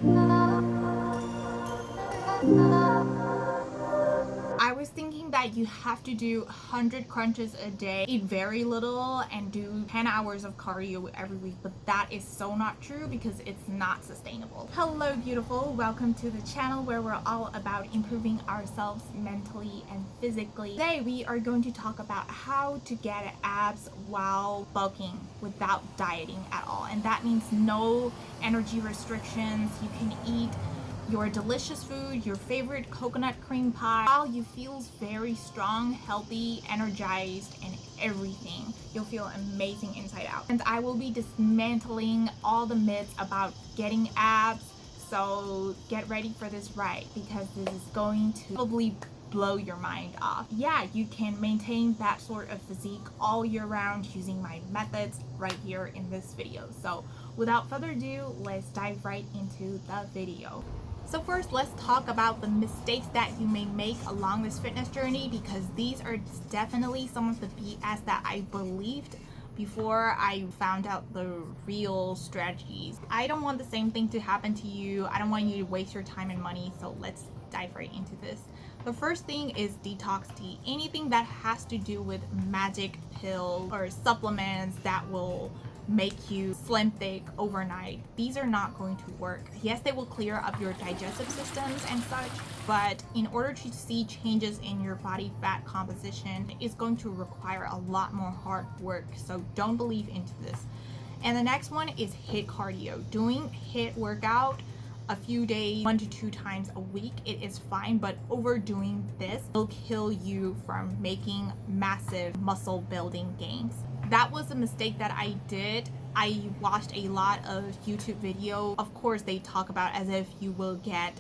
I was thinking that you have to do 100 crunches a day, eat very little, and do 10 hours of cardio every week, but that is so not true because it's not sustainable. Hello beautiful, welcome to the channel where we're all about improving ourselves mentally and physically. Today we are going to talk about how to get abs while bulking without dieting at all, and that means no energy restrictions. You can eat your delicious food, your favorite coconut cream pie, while you feel very strong, healthy, energized, and everything. You'll feel amazing inside out. And I will be dismantling all the myths about getting abs, so get ready for this ride because this is going to probably blow your mind off. Yeah, you can maintain that sort of physique all year round using my methods right here in this video. So without further ado, let's dive right into the video. So first, let's talk about the mistakes that you may make along this fitness journey, because these are definitely some of the BS that I believed before I found out the real strategies. I don't want the same thing to happen to you. I don't want you to waste your time and money, so let's dive right into this. The first thing is detox tea. Anything that has to do with magic pills or supplements that will make you slim thick overnight, these are not going to work. Yes, they will clear up your digestive systems and such, but in order to see changes in your body fat composition, it's going to require a lot more hard work, so don't believe into this. And the next one is HIIT cardio. Doing HIIT workout a few days, 1 to 2 times a week, it is fine, but overdoing this will kill you from making massive muscle building gains. That was a mistake that I did. I watched a lot of YouTube video. Of course, they talk about as if you will get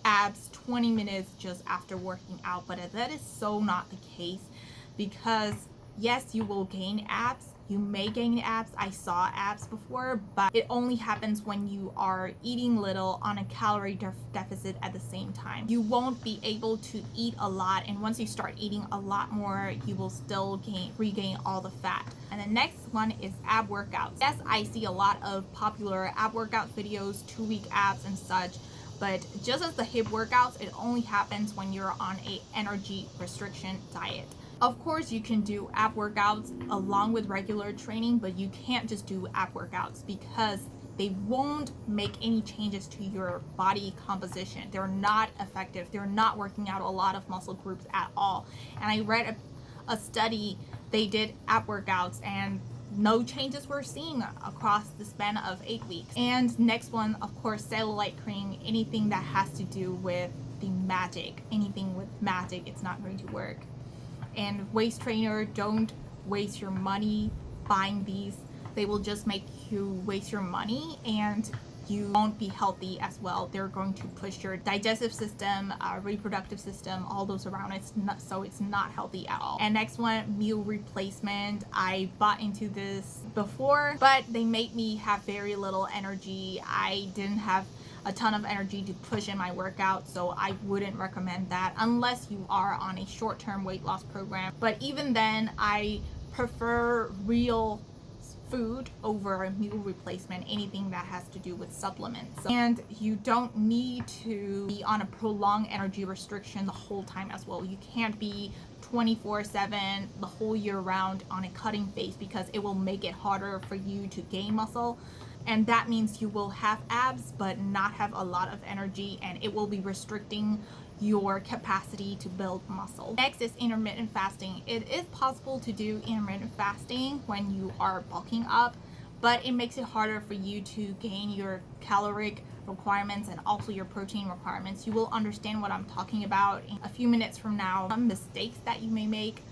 abs 20 minutes just after working out, but that is so not the case, because yes, you will gain abs. You may gain abs. I saw abs before, but it only happens when you are eating little on a calorie deficit at the same time. You won't be able to eat a lot, and once you start eating a lot more, you will still regain all the fat. And the next one is ab workouts. Yes, I see a lot of popular ab workout videos, 2-week abs and such, but just as the HIIT workouts, it only happens when you're on a energy restriction diet. Of course, you can do ab workouts along with regular training, but you can't just do ab workouts because they won't make any changes to your body composition. They're not effective. They're not working out a lot of muscle groups at all. And I read a study, they did ab workouts and no changes were seen across the span of 8 weeks. And next one, of course, cellulite cream. Anything that has to do with the magic, anything with magic, it's not going to work. And waist trainer, don't waste your money buying these. They will just make you waste your money and you won't be healthy as well. They're going to push your digestive system, reproductive system, all those around. So it's not healthy at all. And next one, meal replacement. I bought into this before, but they made me have very little energy. I didn't have a ton of energy to push in my workout, so I wouldn't recommend that unless you are on a short-term weight loss program. But even then, I prefer real food over a meal replacement, anything that has to do with supplements. And you don't need to be on a prolonged energy restriction the whole time as well. You can't be 24/7 the whole year round on a cutting phase, because it will make it harder for you to gain muscle, and that means you will have abs but not have a lot of energy, and it will be restricting your capacity to build muscle. Next is intermittent fasting. It is possible to do intermittent fasting when you are bulking up, but it makes it harder for you to gain your caloric requirements and also your protein requirements. You will understand what I'm talking about in a few minutes from now. Some mistakes that you may make.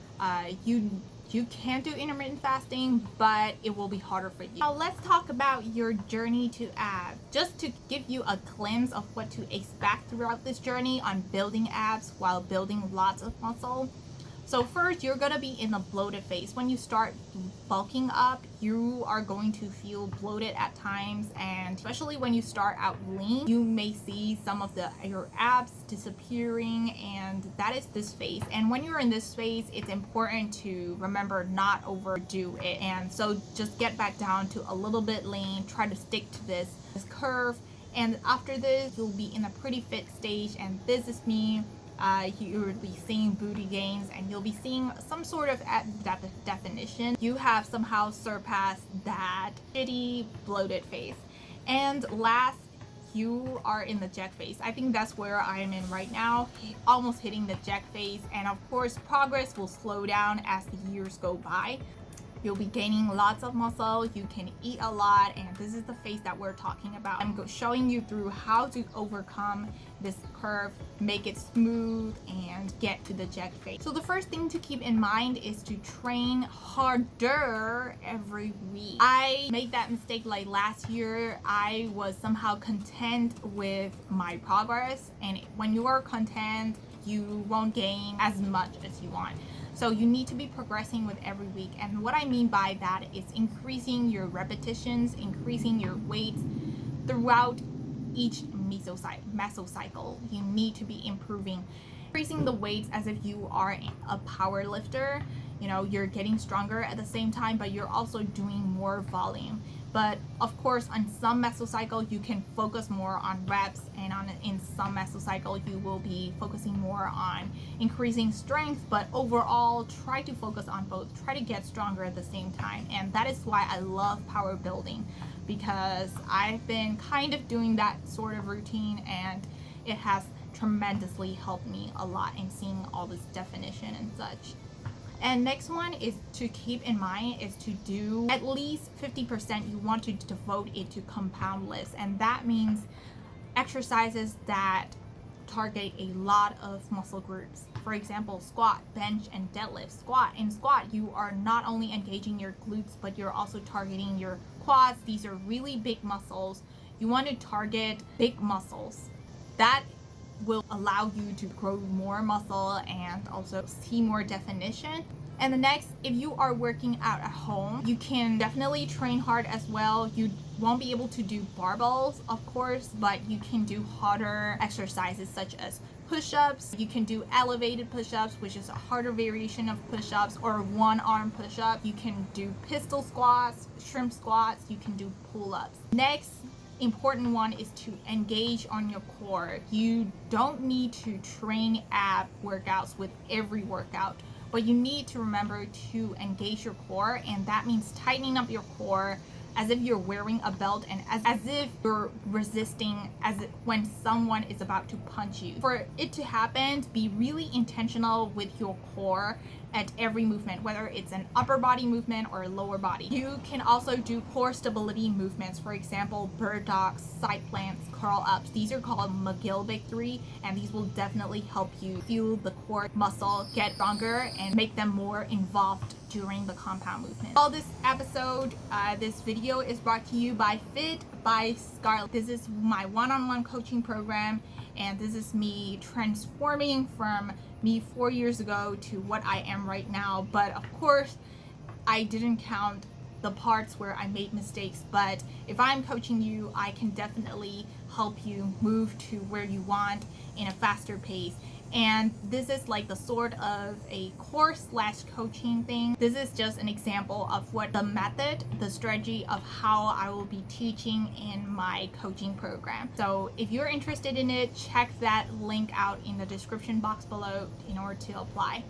You can do intermittent fasting, but it will be harder for you. Now let's talk about your journey to abs. Just to give you a glimpse of what to expect throughout this journey on building abs while building lots of muscle. So first, you're gonna be in the bloated phase. When you start bulking up, you are going to feel bloated at times, and especially when you start out lean, you may see some of your abs disappearing, and that is this phase. And when you're in this phase, it's important to remember not overdo it. And so just get back down to a little bit lean, try to stick to this curve, And after this, you'll be in a pretty fit stage, and this is me. You'll be seeing booty gains, and you'll be seeing some sort of definition. You have somehow surpassed that shitty bloated phase. And last, you are in the jet phase. I think that's where I am in right now, almost hitting the jet phase. And of course, progress will slow down as the years go by. You'll be gaining lots of muscle, you can eat a lot, and this is the phase that we're talking about. I'm showing you through how to overcome this curve, make it smooth, and get to the jet phase. So the first thing to keep in mind is to train harder every week. I made that mistake like last year. I was somehow content with my progress, and when you are content, you won't gain as much as you want. So you need to be progressing with every week. And what I mean by that is increasing your repetitions, increasing your weights throughout each mesocycle. You need to be improving, increasing the weights as if you are a power lifter. You know, you're getting stronger at the same time, but you're also doing more volume. But of course, on some mesocycle, you can focus more on reps, and in some mesocycle, you will be focusing more on increasing strength. But overall, try to focus on both. Try to get stronger at the same time. And that is why I love power building, because I've been kind of doing that sort of routine, and it has tremendously helped me a lot in seeing all this definition and such. And next one is to keep in mind is to do at least 50%. You want to devote it to compound lifts, and that means exercises that target a lot of muscle groups. For example, squat, bench, and deadlift. In squat, you are not only engaging your glutes, but you're also targeting your quads. These are really big muscles. You want to target big muscles. That will allow you to grow more muscle and also see more definition. And the next, if you are working out at home, you can definitely train hard as well. You won't be able to do barbells, of course, but you can do harder exercises such as push-ups. You can do elevated push-ups, which is a harder variation of push-ups, or one arm push-up. You can do pistol squats, shrimp squats. You can do pull-ups. Next important one is to engage on your core. You don't need to train ab workouts with every workout, but you need to remember to engage your core, and that means tightening up your core as if you're wearing a belt, and as if you're resisting when someone is about to punch you. For it to happen, be really intentional with your core at every movement, whether it's an upper body movement or a lower body. You can also do core stability movements. For example, bird dogs, side plants, curl ups. These are called McGill Big 3, and these will definitely help you feel the core muscle get stronger and make them more involved during the compound movement. All this episode, this video is brought to you by Fit by Scarlett. This is my one-on-one coaching program, and this is me transforming from me 4 years ago to what I am right now. But of course, I didn't count the parts where I made mistakes, but if I'm coaching you, I can definitely help you move to where you want in a faster pace. And this is like the sort of a course/coaching thing. This is just an example of what the method, the strategy of how I will be teaching in my coaching program. So if you're interested in it, check that link out in the description box below in order to apply.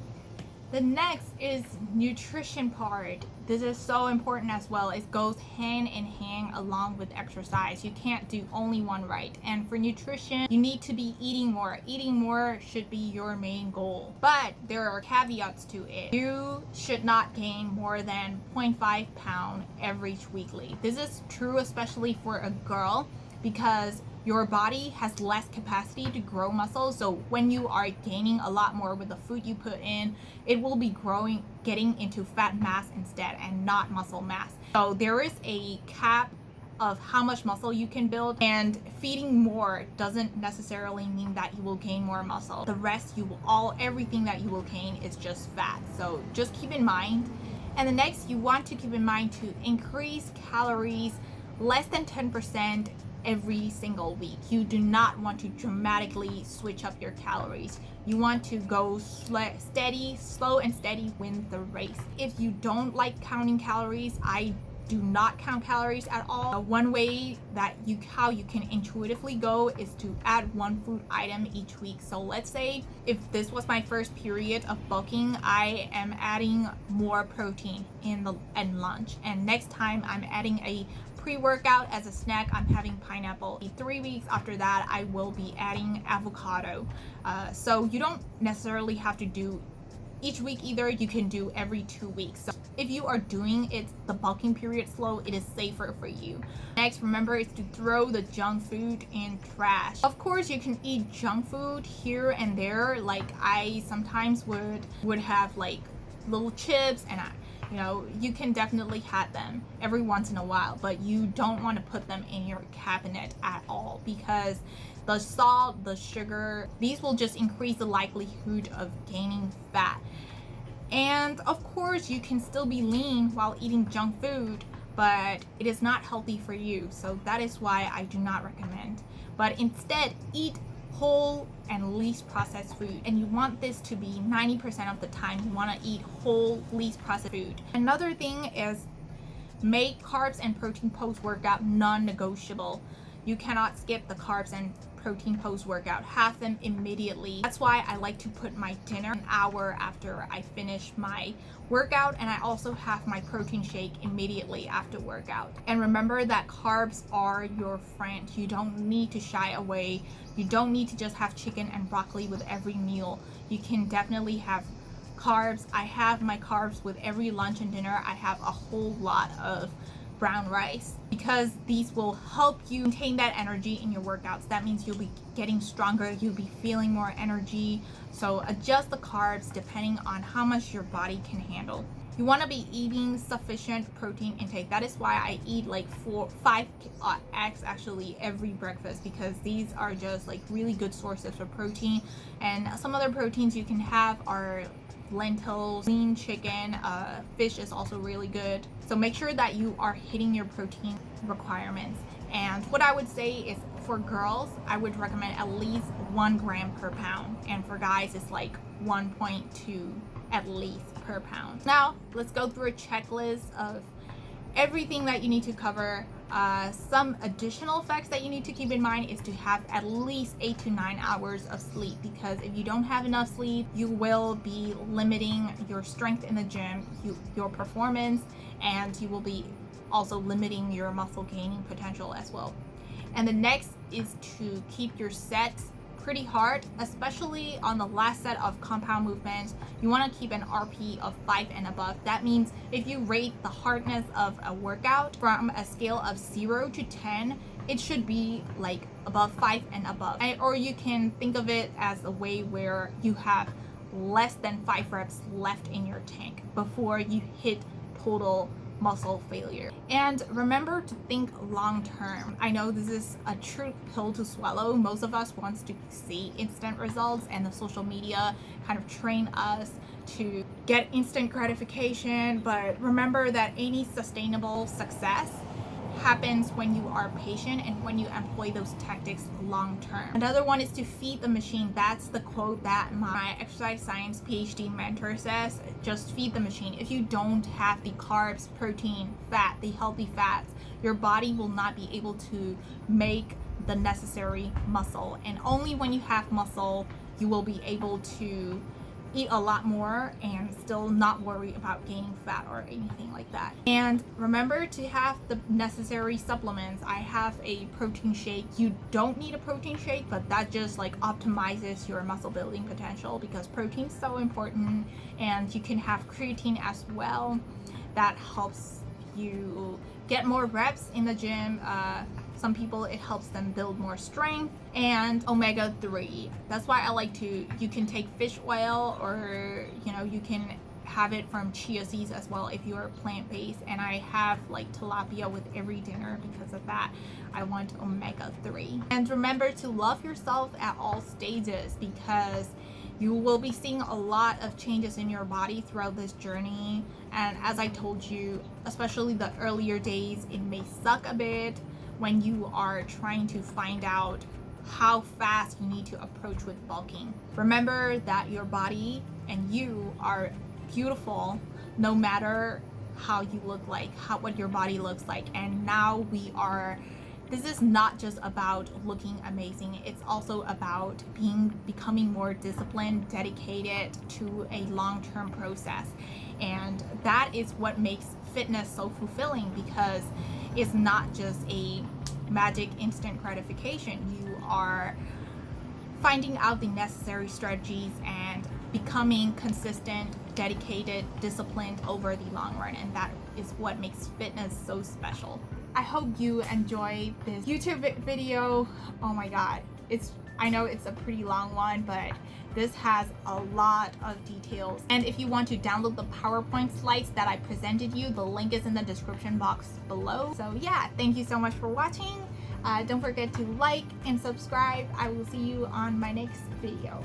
The next is nutrition part. This is so important as well. It goes hand in hand along with exercise. You can't do only one right. And for nutrition, you need to be eating more. Eating more should be your main goal. But there are caveats to it. You should not gain more than 0.5 pound average weekly. This is true especially for a girl, because your body has less capacity to grow muscle. So when you are gaining a lot more with the food you put in, it will be getting into fat mass instead and not muscle mass. So there is a cap of how much muscle you can build, and feeding more doesn't necessarily mean that you will gain more muscle. The rest, everything that you will gain is just fat. So just keep in mind. And the next, you want to keep in mind to increase calories less than 10% every single week. You do not want to dramatically switch up your calories. You want to go slow and steady wins the race. If you don't like counting calories, I do not count calories at all. One way that how you can intuitively go is to add one food item each week. So let's say if this was my first period of bulking, I am adding more protein in lunch, and next time I'm adding a pre-workout as a snack, I'm having pineapple. 3 weeks after that, I will be adding avocado. So you don't necessarily have to do each week either. You can do every 2 weeks. So if you are doing the bulking period slow, it is safer for you. Next, remember, is to throw the junk food in trash. Of course, you can eat junk food here and there. Like I sometimes would have like little chips, and you can definitely have them every once in a while, but you don't want to put them in your cabinet at all, because the salt, the sugar, these will just increase the likelihood of gaining fat. And of course, you can still be lean while eating junk food, but it is not healthy for you. So that is why I do not recommend. But instead, eat whole and least processed food. And you want this to be 90% of the time. You want to eat whole, least processed food. Another thing is make carbs and protein post-workout non-negotiable. You cannot skip the carbs and protein post-workout. Have them immediately. That's why I like to put my dinner an hour after I finish my workout, and I also have my protein shake immediately after workout. And remember that carbs are your friend. You don't need to shy away. You don't need to just have chicken and broccoli with every meal. You can definitely have carbs. I have my carbs with every lunch and dinner. I have a whole lot of brown rice, because these will help you maintain that energy in your workouts. That means you'll be getting stronger, you'll be feeling more energy. So adjust the carbs depending on how much your body can handle. You want to be eating sufficient protein intake. That is why I eat like 5 eggs actually every breakfast, because these are just like really good sources of protein. And some other proteins you can have are lentils, lean chicken, fish is also really good. So make sure that you are hitting your protein requirements. And what I would say is, for girls, I would recommend at least 1 gram per pound, and for guys it's like 1.2 at least per pound. Now let's go through a checklist of everything that you need to cover. Some additional facts that you need to keep in mind is to have at least 8 to 9 hours of sleep, because if you don't have enough sleep, you will be limiting your strength in the gym, your performance, and you will be also limiting your muscle gaining potential as well. And the next is to keep your sets pretty hard, especially on the last set of compound movements. You want to keep an RP of 5 and above. That means if you rate the hardness of a workout from a scale of 0 to 10, it should be like above 5 and above. Or you can think of it as a way where you have less than 5 reps left in your tank before you hit total muscle failure. And remember to think long term. I know this is a true pill to swallow. Most of us wants to see instant results, and the social media kind of train us to get instant gratification, but remember that any sustainable success happens when you are patient and when you employ those tactics long term. Another one is to feed the machine. That's the quote that my exercise science PhD mentor says. Just feed the machine. If you don't have the carbs, protein, fat, the healthy fats, your body will not be able to make the necessary muscle. And only when you have muscle, you will be able to eat a lot more and still not worry about gaining fat or anything like that. And remember to have the necessary supplements. I have a protein shake. You don't need a protein shake, but that just like optimizes your muscle building potential, because protein is so important. And you can have creatine as well. That helps you get more reps in the gym. Some people, it helps them build more strength. And omega-3. That's why I like to, you can take fish oil, or you can have it from chia seeds as well if you are plant-based. And I have like tilapia with every dinner because of that. I want omega-3. And remember to love yourself at all stages, because you will be seeing a lot of changes in your body throughout this journey. And as I told you, especially the earlier days, it may suck a bit when you are trying to find out how fast you need to approach with bulking. Remember that your body and you are beautiful no matter how you look like, what your body looks like. And now this is not just about looking amazing, it's also about becoming more disciplined, dedicated to a long-term process. And that is what makes fitness so fulfilling, because it's not just a magic instant gratification. You are finding out the necessary strategies and becoming consistent, dedicated, disciplined over the long run. And that is what makes fitness so special. I hope you enjoyed this YouTube video. Oh my god, I know it's a pretty long one, but this has a lot of details. And if you want to download the PowerPoint slides that I presented you, the link is in the description box below. So yeah, thank you so much for watching. Don't forget to like and subscribe. I will see you on my next video.